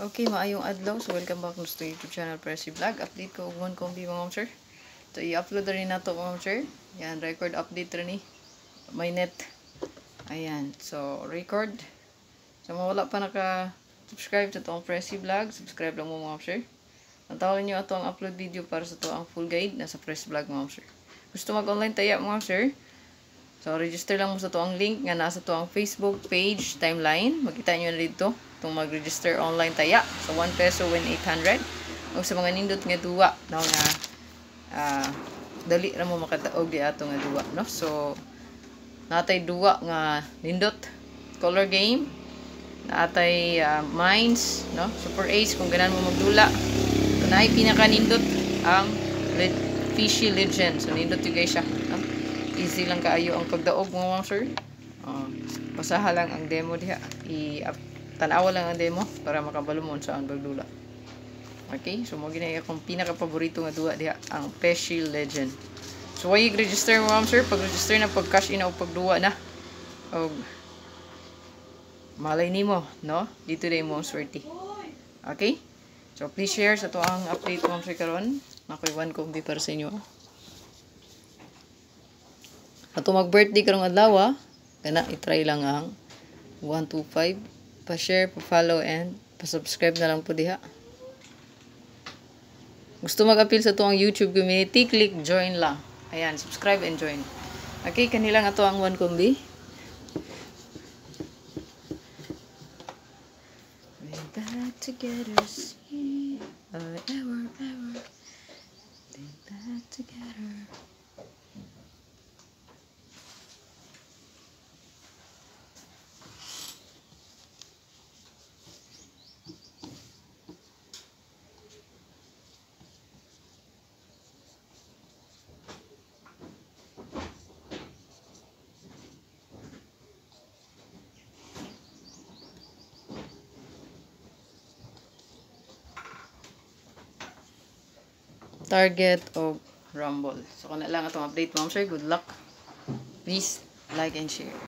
Okay, maayong adlaw. So, welcome back to YouTube channel Pressy Vlog. Update ko ugman kung di mga sir. So, i-upload rin na to mga sir. Yan, record update rin ni. May net. Ayan. So, record. So, mawala pa naka-subscribe sa itong Pressy Vlog. Subscribe lang mo mga sir. Antawalan nyo ito ang upload video para sa ito ang full guide nasa Pressy Vlog mga sir. Gusto mag-online taya mga sir. So, register lang mo sa ito ang link nga nasa ito ang Facebook page timeline. Makita nyo na dito. Itong mag-register online taya. So, 1 peso win 800. O sa mga nindot nga duwa. No, nga, dali na mo makataog di ato nga duwa. No? So, natay duwa nga nindot. Color game. Natay mines. No? Super Ace kung ganan mo magdula. So, naay pinaka-nindot ang Fishy Legend. So, nindot yung guys siya. No? Easy lang kaayo ang pagdaog mo mga sir. Basaha lang ang demo diha. Tanawa lang ang demo para makabalo mo sa ang pagdula. Okay, so mo ginaya akong pinaka-paborito nga duwa diha ang Fishy Legend. So why register mo ma'am sir? Pag-register na pag-cash in o pagduwa na. Og malay nimo, no? Dito day mo swerte. Okay? So please share sa to ang update ma'am sir karon. Ako'y one kombi para sa inyo. Ato mag-birthday karong adlaw, kana i-try lang ang 125. Pa-share, pa-follow, and pa-subscribe na lang po diha. Gusto mag-appeal sa to ang YouTube community, click join lang. Ayan, subscribe and join. Okay, kanilang ato ang one kombi. We're back together, see, ever. We're back together. Target o Rumble. So, kung na lang itong update, ma'am sir. Good luck. Please like and share.